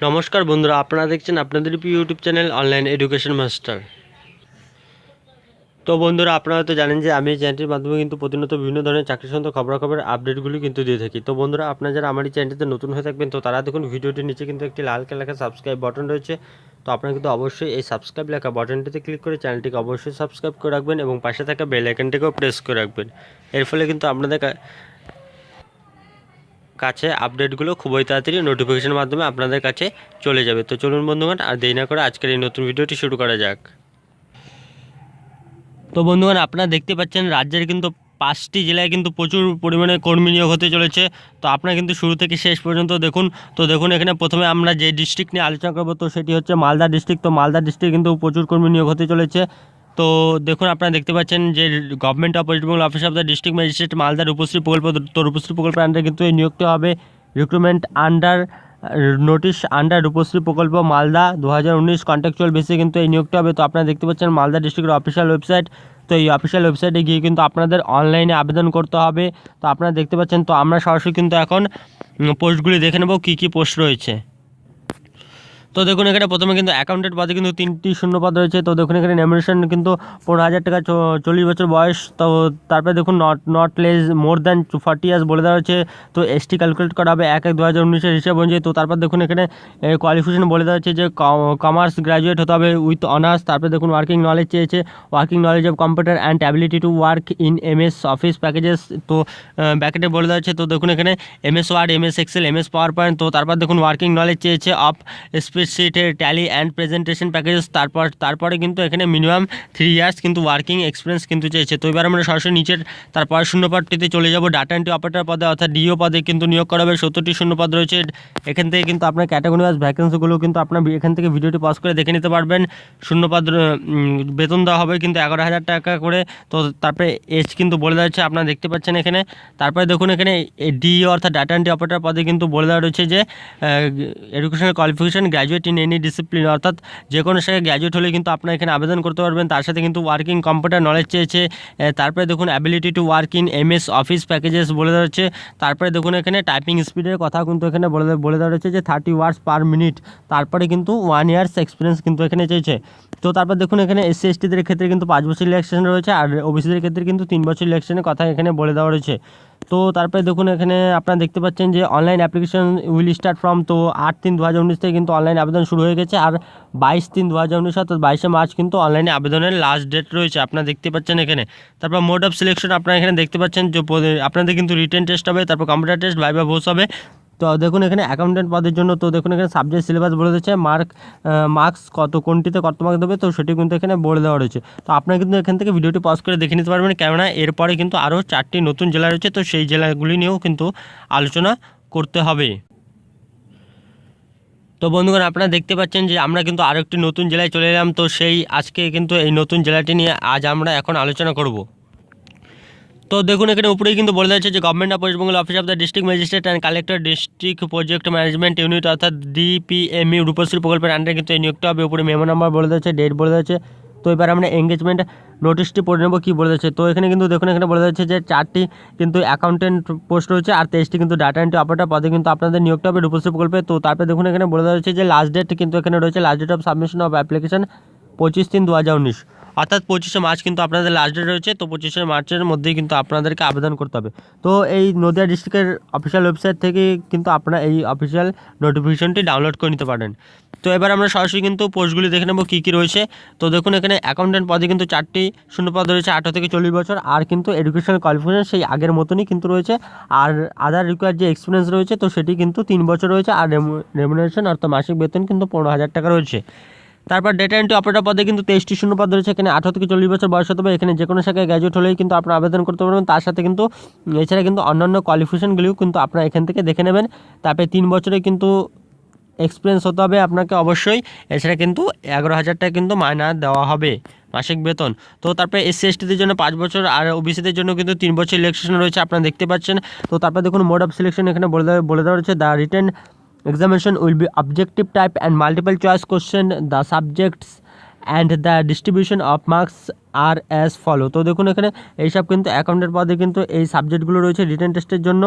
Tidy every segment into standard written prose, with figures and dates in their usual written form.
নমস্কার বন্ধুরা, আপনারা দেখছেন আপনাদের প্রিয় YouTube channel online education master. তো বন্ধুরা, আপনারা তো জানেন যে আমি এই চ্যানেলটির মাধ্যমে কিন্তু প্রতিনিয়ত বিভিন্ন ধরনের চাকরি সংক্রান্ত খবরাখবরের আপডেটগুলি কিন্তু দিয়ে থাকি। তো বন্ধুরা, আপনারা যারা আমার এই চ্যানেলটিতে নতুন হয়ে থাকবেন, তো তারা দেখুন ভিডিওটির নিচে কিন্তু একটি লাল কালার লেখা সাবস্ক্রাইব বাটন রয়েছে। তো আপনারা কিন্তু অবশ্যই এই সাবস্ক্রাইব লেখা বাটনটিতে ক্লিক করে চ্যানেলটিকে অবশ্যই সাবস্ক্রাইব করে রাখবেন এবং পাশে থাকা বেল আইকনটিকেও প্রেস করে রাখবেন। এর ফলে কিন্তু আপনাদের কাছে আপডেটগুলো খুবই তাড়াতাড়ি নোটিফিকেশনের মাধ্যমে আপনাদের কাছে চলে যাবে। তো চলুন বন্ধুগণ, আর দেরি না করে আজকের এই নতুন ভিডিওটি শুরু করা যাক। তো বন্ধুগণ, আপনারা দেখতে পাচ্ছেন রাজ্যের কিন্তু 5টি জেলায় কিন্তু প্রচুর পরিমাণে কর্মী নিয়োগ হতে চলেছে। তো আপনারা কিন্তু শুরু থেকে শেষ পর্যন্ত দেখুন। তো দেখুন, এখানে প্রথমে আমরা যে ডিস্ট্রিক্ট নিয়ে আলোচনা করবো, তো সেটি হচ্ছে মালদা ডিস্ট্রিক্ট। তো মালদা ডিস্ট্রিক্ট কিন্তু প্রচুর কর্মী নিয়োগ হতে চলেছে। তো দেখুন, আপনারা দেখতে পাচ্ছেন যে government of West Bengal office of the district magistrate Malda Rupashree প্রকল্প। তো রূপশ্রী প্রকল্পের আন্ডারে কিন্তু এই নিয়োগটি হবে। Recruitment under notice under Rupashree প্রকল্প মালদা 2019 কন্ট্রাকচুয়াল বেসে কিন্তু এই নিয়োগটি হবে। তো আপনারা দেখতে পাচ্ছেন মালদা ডিস্ট্রিক্টের অফিসিয়াল ওয়েবসাইট। তো এই অফিসিয়াল ওয়েবসাইটে গিয়ে কিন্তু আপনাদের অনলাইনে আবেদন করতে হবে। তো আপনারা দেখতে পাচ্ছেন, তো আমরা সরাসরি কিন্তু এখন পোস্টগুলি দেখে নেব কী কী পোস্ট রয়েছে। তো দেখুন, এখানে প্রথমে কিন্তু অ্যাকাউন্টেন্ট পদে কিন্তু 3টি শূন্য পদ রয়েছে। তো দেখুন, এখানে রেমুনারেশন কিন্তু 15,000 টাকা, 40 বছর বয়স। তো তারপরে দেখুন not less more than 40 years বলে দেওয়া হচ্ছে। তো এসটি ক্যালকুলেট করা হবে 1/1/2019 হিসাব অনুযায়ী। তো তারপর দেখুন, এখানে কোয়ালিফিকেশন বলে দেওয়া হচ্ছে যে কমার্স গ্র্যাজুয়েট হতে হবে উইথ অনার্স। তারপরে দেখুন ওয়ার্কিং নলেজ চেয়েছে, working knowledge of computer and ability to work in MS Office packages. তো ব্যাকেটে বলে দেওয়া হচ্ছে। তো দেখুন, এখানে MS Word, MS Excel, MS PowerPoint. তো তারপর দেখুন ওয়ার্কিং নলেজ চেয়েছে অফ স্প্রেডশিটের ট্যালি অ্যান্ড প্রেজেন্টেশন প্যাকেজেস। তারপরে কিন্তু এখানে মিনিমাম 3 ইয়ার্স কিন্তু ওয়ার্কিং এক্সপিরিয়েন্স কিন্তু চেয়েছে। তো এবার আমরা সরাসরি নিচের তারপর শূন্যপদটিতে চলে যাব। ডাটা এন্ট্রি অপারেটর পদে অর্থাৎ DO পদে কিন্তু নিয়োগ করা হবে। 70টি শূন্যপদ রয়েছে। এখান থেকে কিন্তু আপনার ক্যাটাগরি ওয়াইজ ভ্যাকেন্সিগুলো কিন্তু আপনার এখান থেকে ভিডিওটি পজ করে দেখে নিতে পারবেন। শূন্যপদ বেতন দেওয়া হবে কিন্তু 11,000 টাকা করে। তো তারপরে এজ কিন্তু বলে দেওয়া হচ্ছে, আপনারা দেখতে পাচ্ছেন এখানে। তারপরে দেখুন, এখানে DO অর্থাৎ ডাটা এন্ট্রি অপারেটর পদে কিন্তু বলে দেওয়া রয়েছে যে educational qualification graduate in any discipline, অর্থাৎ যে কোনো জায়গায় গ্র্যাজুয়েট হলে কিন্তু আপনারা এখানে আবেদন করতে পারবেন। তার সাথে কিন্তু ওয়ার্কিং কম্পিউটার নলেজ চেয়েছে। তারপরে দেখুন ability to work in MS Office packages বলে দেওয়া হচ্ছে। তারপরে দেখুন, এখানে টাইপিং স্পিডের কথা কিন্তু এখানে বলে দেওয়া রয়েছে যে 30 ওয়ার্ডস পার মিনিট। তারপরে কিন্তু 1 ইয়ার্স এক্সপিরিয়েন্স কিন্তু এখানে চেয়েছে। তো তারপর দেখুন, এখানে SC STদের ক্ষেত্রে কিন্তু 5 বছর ইলেকশন রয়েছে, আর OBCদের ক্ষেত্রে কিন্তু 3 বছর ইলেকশনের কথা এখানে বলে দেওয়া রয়েছে। তো তারপরে দেখুন, এখানে আপনারা দেখতে পাচ্ছেন যে online application will start from, তো 8/3/2019 থেকে কিন্তু অনলাইন আবেদন শুরু হয়ে গেছে। আর 22/3/2019 অর্থাৎ 22শে মার্চ কিন্তু অনলাইনে আবেদনের লাস্ট ডেট রয়েছে, আপনারা দেখতে পাচ্ছেন এখানে। তারপর মোড অফ সিলেকশন আপনারা এখানে দেখতে পাচ্ছেন যে আপনাদের কিন্তু রিটেন টেস্ট হবে, তারপর কম্পিউটার টেস্ট, ভাইভা ভোজ হবে। তো দেখুন, এখানে অ্যাকাউন্টেন্ট পদের জন্য তো দেখুন, এখানে সাবজেক্ট সিলেবাস বলে দিচ্ছে, মার্কস কোনটিতে কত মার্ক দেবে, তো সেটি কিন্তু এখানে বলে দেওয়া রয়েছে। তো আপনারা কিন্তু এখান থেকে ভিডিওটি পজ করে দেখে নিতে পারবেন, কেননা এরপরে কিন্তু আরও 4টি নতুন জেলা রয়েছে। তো সেই জেলাগুলি নিয়েও কিন্তু আলোচনা করতে হবে। তো বন্ধুগণ, আপনারা দেখতে পাচ্ছেন যে আমরা কিন্তু আরও একটি নতুন জেলায় চলে এলাম। তো সেই আজকে কিন্তু এই নতুন জেলাটি নিয়ে আজ আমরা এখন আলোচনা করব। তো দেখুন, এখানে উপরেই কিন্তু বলে যাচ্ছে যে government of West Bengal office of the district magistrate and collector district project management unit অর্থাৎ DPMU রূপশ্রী প্রকল্পের আন্ডারে কিন্তু এই নিয়োগটা হবে। উপরে মেমো নাম্বার বলে যাচ্ছে, ডেট বলে যাচ্ছে। তো এবার আমরা এঙ্গেজমেন্ট নোটিশটি পড়ে নেবো কী বলে যাচ্ছে। তো এখানে কিন্তু দেখুন, এখানে বলে যাচ্ছে যে 4টি কিন্তু অ্যাকাউন্টেন্ট পোস্ট রয়েছে, আর 23টি কিন্তু ডাটা এন্ট্রি অপারেটর পদে কিন্তু আপনাদের নিয়োগটা হবে রূপশ্রী প্রকল্পে। তো তারপরে দেখুন, এখানে বলে দেওয়া হচ্ছে যে লাস্ট ডেট কিন্তু এখানে রয়েছে, last date of submission of application 25/3/2019, অর্থাৎ 25শে মার্চ কিন্তু আপনাদের লাস্ট ডেট রয়েছে। তো 25শে মার্চের মধ্যেই কিন্তু আপনাদেরকে আবেদন করতে হবে। তো এই নদিয়া ডিস্ট্রিক্টের অফিসিয়াল ওয়েবসাইট থেকে কিন্তু আপনারা এই অফিসিয়াল নোটিফিকেশনটি ডাউনলোড করে নিতে পারেন। তো এবার আমরা সরাসরি কিন্তু পোস্টগুলি দেখে নেব কী কী রয়েছে। তো দেখুন, এখানে অ্যাকাউন্টেন্ট পদে কিন্তু 4টি শূন্যপদ রয়েছে, 18 থেকে 40 বছর। আর কিন্তু এডুকেশনাল কোয়ালিফিকেশন সেই আগের মতনই কিন্তু রয়েছে। আর আদার রিকোয়ার্ড যে এক্সপিরিয়েন্স রয়েছে, তো সেটি কিন্তু 3 বছর রয়েছে। আর রেমুনারেশন অর্থাৎ মাসিক বেতন কিন্তু 15,000 টাকা রয়েছে। তারপর ডেটা এন্ট্রি অপারেটর পদে কিন্তু 23টি শূন্যপদ রয়েছে। এখানে 18 থেকে 40 বছর বয়স হতে হবে। এখানে যে কোনো শাখায় গ্র্যাজুয়েট হলেই কিন্তু আপনারা আবেদন করতে পারবেন। তার সাথে কিন্তু এছাড়া কিন্তু অন্যান্য কোয়ালিফিকেশনগুলিও কিন্তু আপনারা এখান থেকে দেখে নেবেন। তারপরে 3 বছরে কিন্তু এক্সপিরিয়েন্স হতে হবে আপনাকে অবশ্যই। এছাড়া কিন্তু 11,000 টাকা কিন্তু মাইনা দেওয়া হবে মাসিক বেতন। তো তারপরে SC STদের জন্য 5 বছর, আর OBCদের জন্য কিন্তু 3 বছর ইলেকশন রয়েছে, আপনারা দেখতে পাচ্ছেন। তো তারপর দেখুন মোড অফ সিলেকশন এখানে বলে দেওয়া রয়েছে, the written examination will be objective type and multiple choice question. The subjects and the distribution of marks are as follow. তো দেখুন এখানে এইসব কিন্তু অ্যাকাউন্টের পদে কিন্তু এই সাবজেক্টগুলো রয়েছে। রিটেন টেস্টের জন্য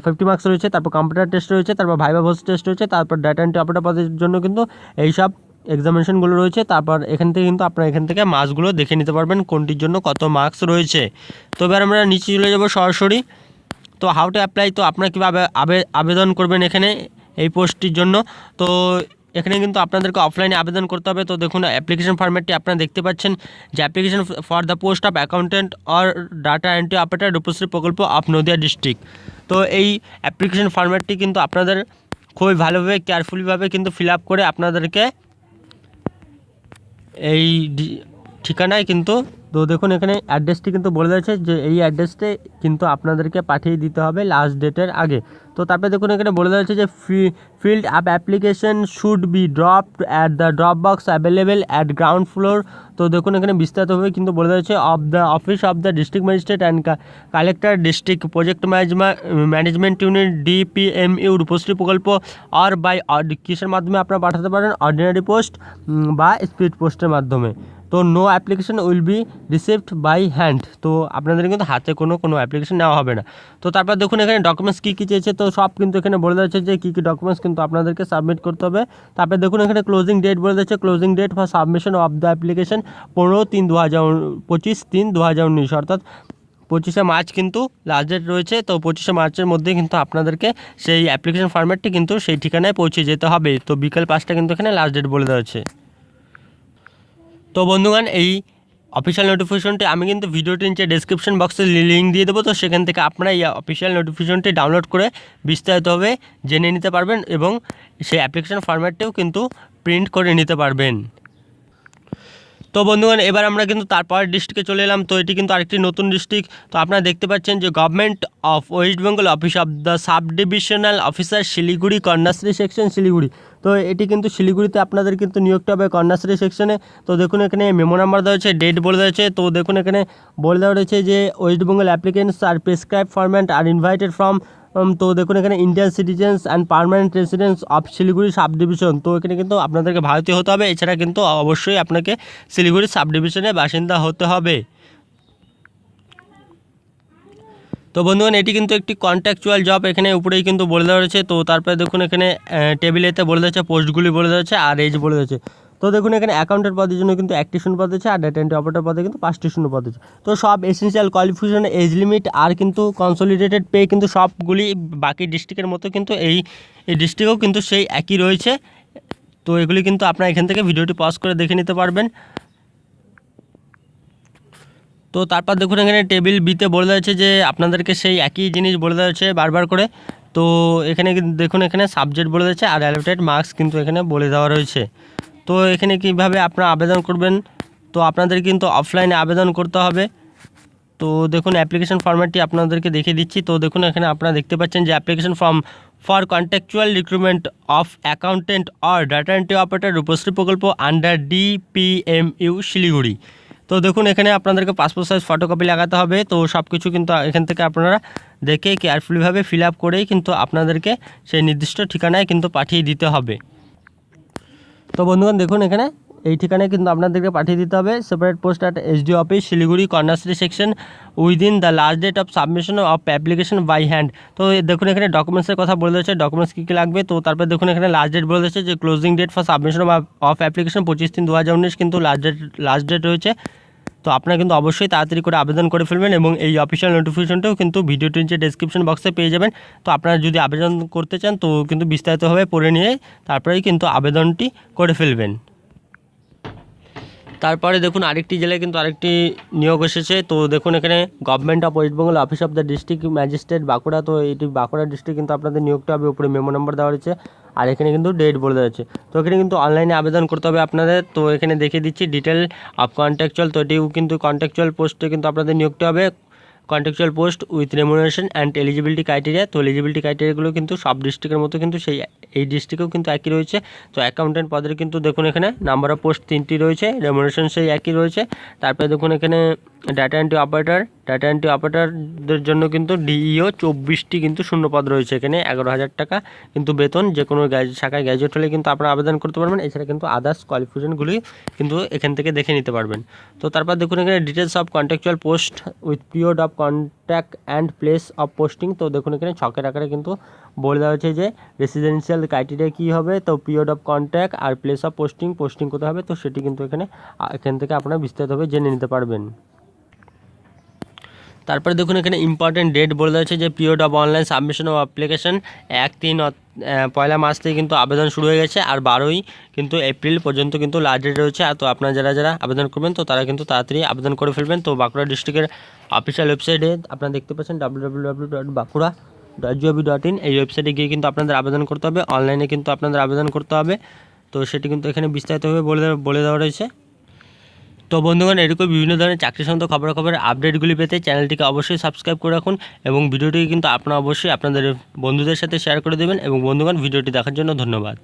50 মার্কস রয়েছে, তারপর কম্পিউটার টেস্ট রয়েছে, তারপর ভাইভা ভয়েস টেস্ট রয়েছে, তারপর ডাটা এন্ট্রি অপারেটর পদের জন্য কিন্তু এইসব এক্সামিনেশনগুলো রয়েছে। তারপর এখান থেকে কিন্তু আপনারা এখান থেকে মার্কসগুলো দেখে নিতে পারবেন কোনটির জন্য কত মার্কস রয়েছে। তো এবার আমরা নিচে চলে যাব সরাসরি। তো হাউ টু অ্যাপ্লাই, তো আপনারা কীভাবে আবেদন করবেন এখানে এই পোস্টটির জন্য। তো এখানে কিন্তু আপনাদেরকে অফলাইনে আবেদন করতে হবে। তো দেখুন অ্যাপ্লিকেশন ফরম্যাটটি আপনারা দেখতে পাচ্ছেন যে application for the post of accountant or data entry operator Rupashree প্রকল্প অফ নদিয়া ডিস্ট্রিক্ট। তো এই অ্যাপ্লিকেশন ফরম্যাটটি কিন্তু আপনাদের খুবই ভালোভাবে কেয়ারফুলিভাবে কিন্তু ফিল আপ করে আপনাদেরকে এই ঠিকানায় কিন্তু, তো দেখুন এখানে অ্যাড্রেসটি কিন্তু বলে দিয়েছে যে এই অ্যাড্রেসটি কিন্তু আপনাদেরকে পাঠিয়ে দিতে হবে লাস্ট ডেটের আগে। তো তারপরে দেখুন এখানে বলে দেওয়া হচ্ছে যে filled up application should be dropped at the drop box available at ground floor. তো দেখুন এখানে বিস্তারিতভাবে কিন্তু বলে দেওয়া হচ্ছে of the office of the district magistrate and collector district project management unit DPMU Rupashree প্রকল্প আর বাই কিসের মাধ্যমে আপনারা পাঠাতে পারেন, অর্ডিনারি পোস্ট বা স্পিড পোস্টের মাধ্যমে। তো no application will be received by hand. তো আপনাদের কিন্তু হাতে কোনো অ্যাপ্লিকেশন নেওয়া হবে না। তো তারপর দেখুন এখানে ডকুমেন্টস কী কী চেয়েছে, তো সব কিন্তু এখানে বলে দিচ্ছে যে কী কী ডকুমেন্টস কিন্তু আপনাদেরকে সাবমিট করতে হবে। তারপরে দেখুন এখানে ক্লোজিং ডেট বলে দিচ্ছে, closing date for submission of the application 25/3/2019, অর্থাৎ 25শে মার্চ কিন্তু লাস্ট ডেট রয়েছে। তো 25শে মার্চের মধ্যে কিন্তু আপনাদেরকে সেই অ্যাপ্লিকেশন ফরম্যাটটি কিন্তু সেই ঠিকানায় পৌঁছে যেতে হবে। তো বিকেল 5টা কিন্তু এখানে লাস্ট ডেট বলে দেওয়া হচ্ছে। তো বন্ধুগণ এই অফিসিয়াল নোটিফিকেশনটি আমি কিন্তু ভিডিওটির নিচে ডেসক্রিপশন বক্সে লিঙ্ক দিয়ে দেবো। তো সেখান থেকে আপনারা এই অফিসিয়াল নোটিফিকেশনটি ডাউনলোড করে বিস্তারিতভাবে জেনে নিতে পারবেন এবং সেই অ্যাপ্লিকেশন ফরম্যাটটিও কিন্তু প্রিন্ট করে নিতে পারবেন। তো বন্ধুগণ এবার আমরা কিন্তু তারপর ডিস্ট্রিক্টে চলে এলাম। তো এটি কিন্তু আরেকটি নতুন ডিস্ট্রিক্ট। তো আপনারা দেখতে পাচ্ছেন যে government of West Bengal office of the sub divisional officer Siliguri Kanyashree section Siliguri. তো এটি কিন্তু শিলিগুড়িতে আপনাদের কিন্তু নিয়োগটা হবে কন্যাশ্রী সেকশনে। তো দেখুন এখানে মেমো নাম্বার দেওয়া হয়েছে, ডেট বলে দেওয়া হয়েছে। তো দেখুন এখানে বলে দেওয়া রয়েছে যে West Bengal applicants are prescribe format are invited from. তো দেখুন এখানে Indian citizens and permanent residence of Siliguri subdivision. তো এখানে কিন্তু আপনাদেরকে ভারতীয় হতে হবে, এছাড়া কিন্তু অবশ্যই আপনাকে শিলিগুড়ি সাব ডিভিশনের বাসিন্দা হতে হবে। তো বন্ধুগণ এটি কিন্তু একটি কন্ট্রাকচুয়াল জব, এখানে উপরেই কিন্তু বলে দেওয়া রয়েছে। তো তারপরে দেখুন এখানে টেবিলেতে বলে দেওয়া হচ্ছে, পোস্টগুলি বলে দেওয়া হচ্ছে আর এজ বলে দেওয়া হচ্ছে। তো দেখুন এখানে অ্যাকাউন্টের পদের জন্য কিন্তু 1টি শূন্য পদ আছে আর ডেটা এন্ট্রি অপারেটর পদে কিন্তু 5টি শূন্য পদ আছে। তো সব এসেনশিয়াল কোয়ালিফিকেশন, এজ লিমিট আর কিন্তু কনসলিডেটেড পে কিন্তু সবগুলি বাকি ডিস্ট্রিক্টের মতো কিন্তু এই ডিস্ট্রিক্টেও কিন্তু সেই একই রয়েছে। তো এগুলি কিন্তু আপনারা এখান থেকে ভিডিওটি পজ করে দেখে নিতে পারবেন। তো তারপর দেখুন এখানে টেবিল বিতে বলে দেওয়া হচ্ছে যে আপনাদেরকে সেই একই জিনিস বলে দেওয়া হচ্ছে বারবার করে। তো এখানে দেখুন এখানে সাবজেক্ট বলে দিয়েছে আর অ্যালোটেড মার্কস কিন্তু এখানে বলে দেওয়া রয়েছে। তো এখানে কিভাবে আপনারা আবেদন করবেন, তো আপনাদের কিন্তু অফলাইনে আবেদন করতে হবে। তো দেখুন অ্যাপ্লিকেশন ফরম্যাটটি আপনাদেরকে দেখিয়ে দিচ্ছি। তো দেখুন এখানে আপনারা দেখতে পাচ্ছেন যে application form for contractual recruitment of accountant or data entry operator Rupashree প্রকল্প আন্ডার DPMU শিলিগুড়ি। তো দেখুন এখানে আপনাদেরকে পাসপোর্ট সাইজ ফটোকপি লাগাতে হবে। তো সব কিছু কিন্তু এখান থেকে আপনারা দেখে কেয়ারফুলিভাবে ফিল আপ করেই কিন্তু আপনাদেরকে সেই নির্দিষ্ট ঠিকানায় কিন্তু পাঠিয়ে দিতে হবে। তো বন্ধুগণ দেখুন এখানে এই ঠিকানায় কিন্তু আপনাদেরকে পাঠিয়ে দিতে হবে, separate post at SD office Siliguri Kanyashree section within the last date of submission of application by hand. তো দেখুন এখানে ডকুমেন্টসের কথা বলে দিয়েছে, ডকুমেন্টস কী কী লাগবে। তো তারপরে দেখুন এখানে লাস্ট ডেট বলে দিয়েছে যে closing date for submission of application 25/3/2019 কিন্তু লাস্ট ডেট রয়েছে। তো আপনারা কিন্তু অবশ্যই তাড়াতাড়ি করে আবেদন করে ফেলবেন এবং এই অফিসিয়াল নোটিফিকেশনটাও কিন্তু ভিডিওটির নিচে ডেসক্রিপশন বক্সে পেয়ে যাবেন। তো আপনারা যদি আবেদন করতে চান তো কিন্তু বিস্তারিতভাবে পড়ে নিয়ে তারপরেই কিন্তু আবেদনটি করে ফেলবেন। তারপরে দেখুন আরেকটি জেলায় কিন্তু আরেকটি নিয়োগ এসেছে। তো দেখুন এখানে government of West Bengal office of the district magistrate Bankura. তো এটি বাঁকুড়া ডিস্ট্রিক্ট কিন্তু আপনাদের নিয়োগটা হবে, উপরে মেমো নাম্বার দেওয়া রয়েছে আর এখানে কিন্তু ডেট বলে দেওয়া আছে। তো এখানে কিন্তু অনলাইনে আবেদন করতে হবে আপনাদের। তো এখানে দেখিয়ে দিচ্ছি ডিটেল অফ কন্ট্রাকচুয়াল। তো এটিও কিন্তু কন্ট্রাকচুয়াল পোস্টে কিন্তু আপনাদের নিয়োগটা হবে, contractual post with remuneration and eligibility criteria. তো এলিজিবিলিটি ক্রাইটেরিয়াগুলো কিন্তু সব ডিস্ট্রিক্টের মতো কিন্তু এই ডিস্ট্রিক্টেও কিন্তু একই রয়েছে। তো অ্যাকাউন্টেন্ট পদের কিন্তু দেখুন এখানে নাম্বার অফ পোস্ট 3টি রয়েছে, রেমুনারেশন সেই একই রয়েছে। তারপরে দেখুন এখানে data entry operator data entry অপারেটরদের জন্য কিন্তু ডিইও 24টি কিন্তু শূন্যপদ রয়েছে। এখানে 11,000 টাকা কিন্তু বেতন, যে কোনো শাখায় গ্র্যাজুয়েট হলে কিন্তু আপনারা আবেদন করতে পারবেন। এছাড়া কিন্তু আদার্স কোয়ালিফিকেশনগুলি কিন্তু এখান থেকে দেখে নিতে পারবেন। তো তারপর দেখুন এখানে details of contractual post with period of contact and place of posting. তো দেখুন এখানে ছকের আকারে কিন্তু বলে দেওয়া হচ্ছে যে রেসিডেন্সিয়াল ক্রাইটেরিয়া কী হবে, তো period of contact are place of posting কোথায় হবে, তো সেটি কিন্তু এখান থেকে আপনারা বিস্তারিতভাবে জেনে নিতে পারবেন। তারপরে দেখুন এখানে ইম্পর্টেন্ট ডেট বলে দেওয়া হচ্ছে যে period of online submission of application 1-3 Poila March থেকে কিন্তু আবেদন শুরু হয়ে গেছে, আর 12ই কিন্তু এপ্রিল পর্যন্ত কিন্তু লাস্ট ডেট রয়েছে। তো আপনারা যারা আবেদন করবেন তো তারা কিন্তু তাড়াতাড়ি আবেদন করে ফেলবেন। তো বাঁকুড়া ডিস্ট্রিক্টের অফিসিয়াল ওয়েবসাইটে আপনারা দেখতে পাচ্ছেন www.bankura.gov.in, এই ওয়েবসাইটে গিয়ে কিন্তু আপনাদের আবেদন করতে হবে, অনলাইনে কিন্তু আপনাদের আবেদন করতে হবে। তো সেটি কিন্তু এখানে বিস্তারিতভাবে বলে দেওয়া রয়েছে। তো বন্ধুগণ, এরকম বিভিন্ন ধরনের চাকরি সংক্রান্ত খবরাখবরের আপডেটগুলি পেতে চ্যানেলটিকে অবশ্যই সাবস্ক্রাইব করে রাখুন এবং ভিডিওটি কিন্তু আপনারা অবশ্যই আপনাদের বন্ধুদের সাথে শেয়ার করে দেবেন। এবং বন্ধুগণ, ভিডিওটি দেখার জন্য ধন্যবাদ।